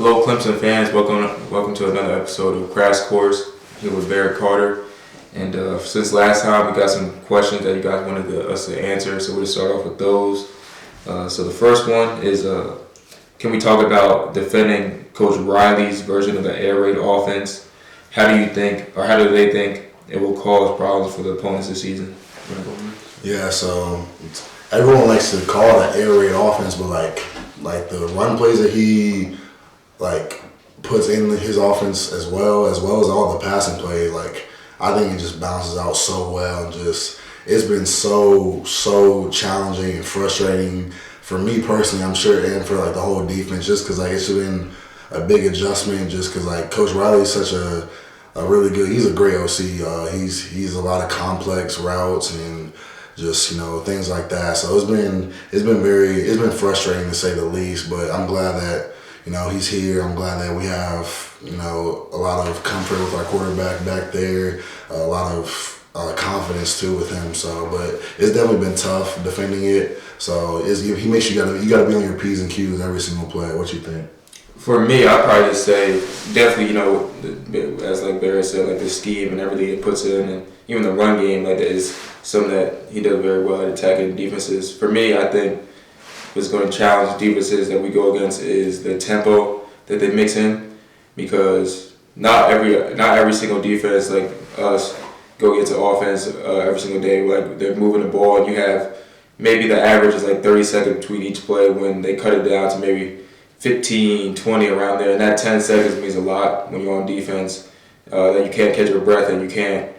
Hello, Clemson fans. Welcome to another episode of Crash Course here with Barrett Carter. And since last time, we got some questions that you guys wanted us to answer, so we'll start off with those. So the first one is, can we talk about defending Coach Riley's version of the air raid offense? How do they think it will cause problems for the opponents this season? Yeah, so everyone likes to call it an air raid offense, but like the run plays that he puts in his offense as well as all the passing plays, I think it just balances out so well, and just it's been so challenging and frustrating for me personally, I'm sure, and for the whole defense, just because it's been a big adjustment, just because Coach Riley is such a really good, he's a great OC. He's a lot of complex routes and just things like that. So it's been frustrating to say the least, but I'm glad that he's here. I'm glad that we have, a lot of comfort with our quarterback back there, a lot of confidence too with him. So, but it's definitely been tough defending it. So he makes you gotta be on your P's and Q's every single play. What you think? For me, I'd probably just say definitely, as Barrett said, the scheme and everything he puts in, and even the run game that is something that he does very well at attacking defenses. For me, I think what's going to challenge defenses that we go against is the tempo that they mix in, because not every single defense like us go against an offense every single day. They're moving the ball, and you have maybe the average is 30 seconds between each play, when they cut it down to maybe 15, 20 around there, and that 10 seconds means a lot when you're on defense. That you can't catch your breath and you can't,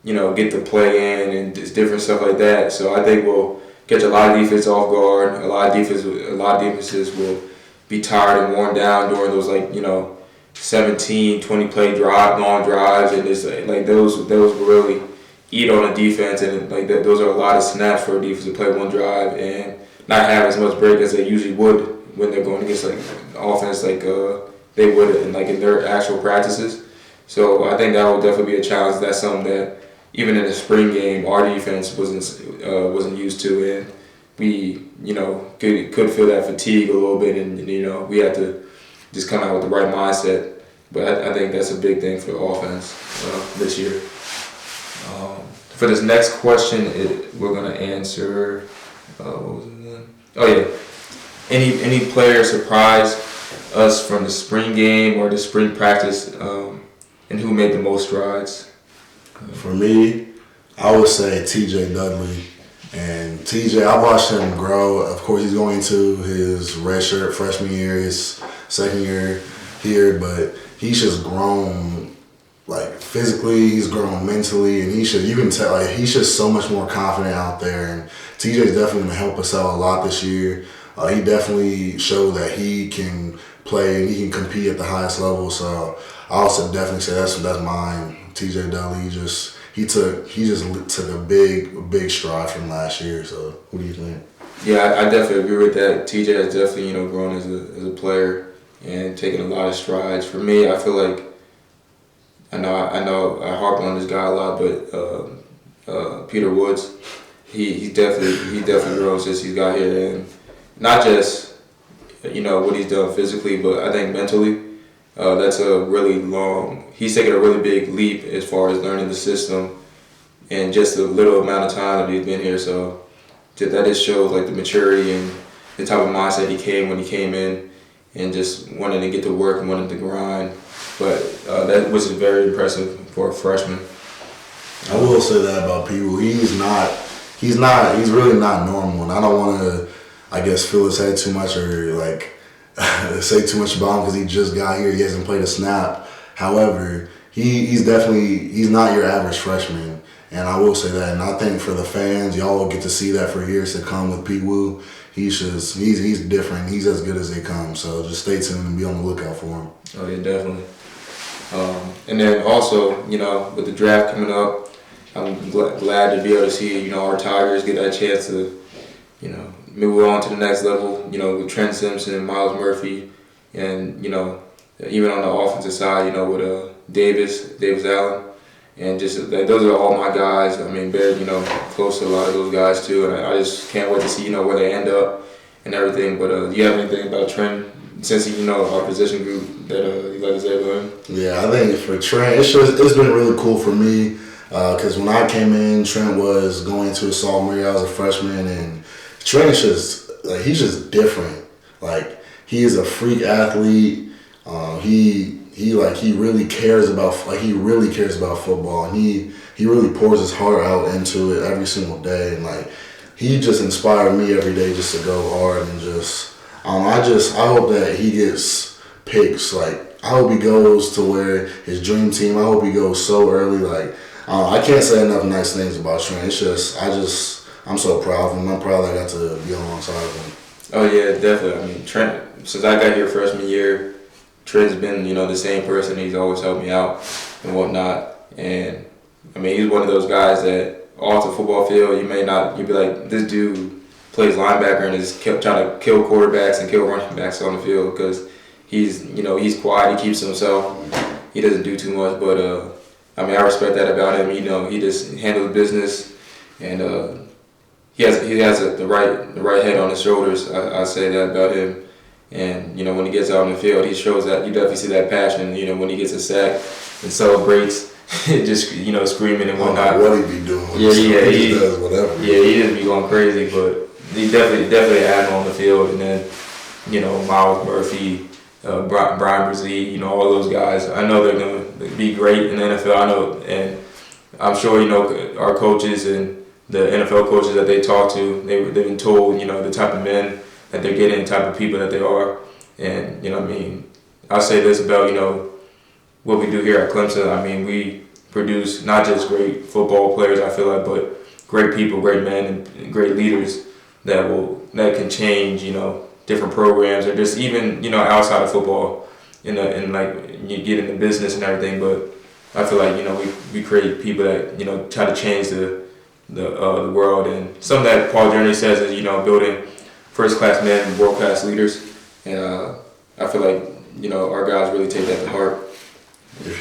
get the play in and just different stuff like that. So I think we'll catch a lot of defense off guard. A lot of defenses will be tired and worn down during those 17, 20 play long drives, and just those will really eat on the defense, and those are a lot of snaps for a defense to play one drive and not have as much break as they usually would when they're going against offense they would in their actual practices. So I think that will definitely be a challenge. That's something that even in the spring game our defense wasn't used to, and we could feel that fatigue a little bit, and we had to just come out with the right mindset. But I think that's a big thing for the offense this year. For this next question, we're gonna answer. What was it again? Oh yeah. Any player surprised us from the spring game or the spring practice, and who made the most strides? For me, I would say TJ Dudley. And TJ, I watched him grow. Of course, he's going into his redshirt freshman year, his second year here, but he's just grown physically, he's grown mentally, and you can tell he's just so much more confident out there. And TJ's definitely gonna help us out a lot this year. He definitely showed that he can play and he can compete at the highest level. So I also definitely say that's mine. TJ Dudley, he just took a big stride from last year. So what do you think? Yeah, I definitely agree with that. TJ has definitely grown as a player and taken a lot of strides. For me, I feel like I know I harp on this guy a lot, but Peter Woods, he's definitely grown since he's got here, and not just what he's done physically, but I think mentally. He's taken a really big leap as far as learning the system in just a little amount of time that he's been here. So that just shows the maturity and the type of mindset he came in, and just wanting to get to work and wanting to grind. But that was very impressive for a freshman. I will say that about people. He's really not normal, and I don't want to, fill his head too much or say too much about him because he just got here. He hasn't played a snap. However, he's not your average freshman, and I will say that. And I think for the fans, y'all will get to see that for years to come with Pete Woo. He's different. He's as good as they come. So just stay tuned and be on the lookout for him. Oh yeah, definitely. And then also, with the draft coming up, I'm glad to be able to see our Tigers get that chance to move on to the next level, with Trent Simpson, Miles Murphy, and, even on the offensive side, with Davis Allen. And just those are all my guys. I mean, Barrett, close to a lot of those guys too. And I just can't wait to see, where they end up and everything. But do you have anything about Trent since our position group that you like to say about him? Yeah, I think for Trent, it's been really cool for me because when I came in, Trent was going to his sophomore year. I was a freshman, and Trent is just like he's just different. Like he is a freak athlete. He really cares about football, and he really pours his heart out into it every single day, and like he just inspired me every day just to go hard and just I hope that he gets picks. Like I hope he goes to where his dream team. I hope he goes so early. Like I can't say enough nice things about Trent. It's just I'm so proud of him. I'm proud that I got to be alongside of him. Oh yeah, definitely. I mean Trent, since I got here freshman year, Trent's been, the same person. He's always helped me out and whatnot. And, I mean, he's one of those guys that off the football field, you'd be like, this dude plays linebacker and is trying to kill quarterbacks and kill running backs on the field because he's quiet. He keeps to himself. He doesn't do too much. But, I respect that about him. He just handles business. And he has the right head on his shoulders. I say that about him. And, when he gets out on the field, he shows that. You definitely see that passion, when he gets a sack and celebrates, just, screaming and whatnot. What he be doing. He does whatever. Yeah, he just be going crazy, but he definitely an animal on the field. And then, Miles Murphy, Brian Brzee, all those guys, I know they're going to be great in the NFL. I know, and I'm sure, our coaches and the NFL coaches that they talk to, they've been told, the type of men that they're getting, the type of people that they are. And, I'll say this about, what we do here at Clemson. We produce not just great football players, I feel like, but great people, great men, and great leaders that can change, different programs or just even, outside of football and like you get into business and everything. But I feel like, we create people that, try to change the world. And something that Paul Journey says is, building first-class men, world-class leaders, and I feel like our guys really take that to heart.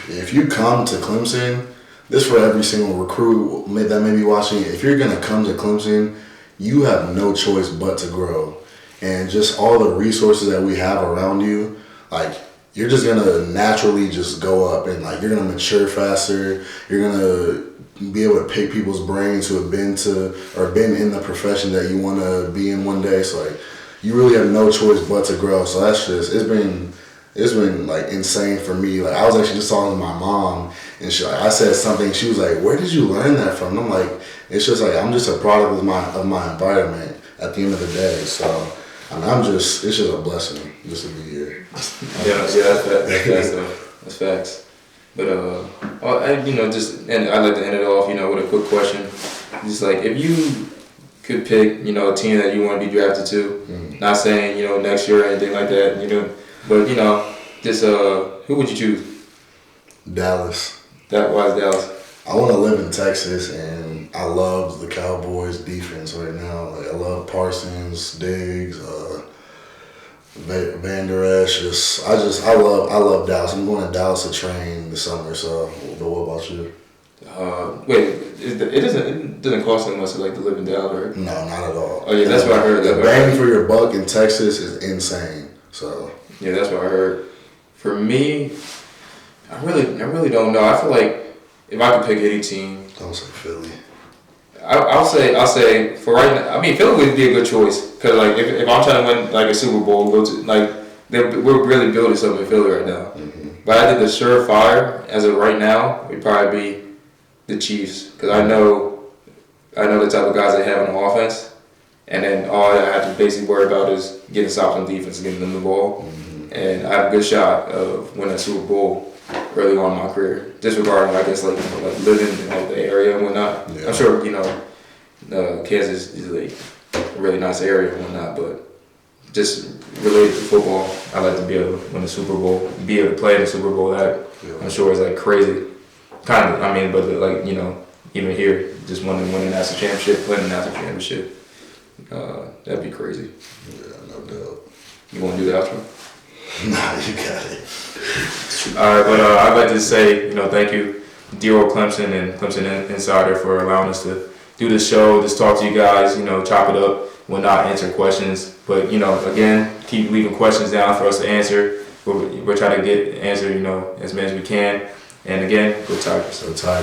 If you come to Clemson, this for every single recruit that may be watching. If you're gonna come to Clemson, you have no choice but to grow, and just all the resources that we have around you, like you're just gonna naturally just go up and like you're gonna mature faster. You're gonna be able to pick people's brains who have been in the profession that you want to be in one day. So like, you really have no choice but to grow. So that's just it's been like insane for me. Like I was actually just talking to my mom, and I said something. She was like, "Where did you learn that from?" And I'm like, "It's just like I'm just a product of my environment at the end of the day." So it's just a blessing just to be here. That's facts. But and I'd like to end it off, with a quick question. Just like if you could pick, a team that you want to be drafted to, not saying next year or anything like that, but just who would you choose? Dallas. Why is Dallas? I want to live in Texas, and I love the Cowboys' defense right now. Like I love Parsons, Diggs, Van Der Esch. I love Dallas. I'm going to Dallas to train this summer. So, what about you? It doesn't cost that much to live in Dallas, right? No, not at all. Oh yeah, that's what I heard. The bang for your buck in Texas is insane. So yeah, that's what I heard. For me, I really don't know. I feel like if I could pick any team, don't say Philly. I'll say for right now. Philly would be a good choice because if I'm trying to win a Super Bowl, we're really building something in Philly right now. Mm-hmm. But I think the surefire as of right now would probably be the Chiefs because I know the type of guys they have on the offense, and then all I have to basically worry about is getting stops on defense and getting them the ball, and I have a good shot of winning a Super Bowl early on in my career. Disregarding, I guess, living in the area and whatnot. Yeah. I'm sure Kansas is a really nice area and whatnot, but just related to football, I like to be able to win the Super Bowl, be able to play in the Super Bowl. I'm sure it's crazy. Kind of, but even here, just winning a national championship, winning a national championship, that'd be crazy. Yeah, no doubt. You want to do the outro? Nah, you got it. All right, but I'd like to say, thank you, Dear Old Clemson and Clemson Insider for allowing us to do this show, just talk to you guys, chop it up, whatnot, answer questions. But, again, keep leaving questions down for us to answer. We'll try to get answered, as many as we can. And again, go Tigers. So Tigers.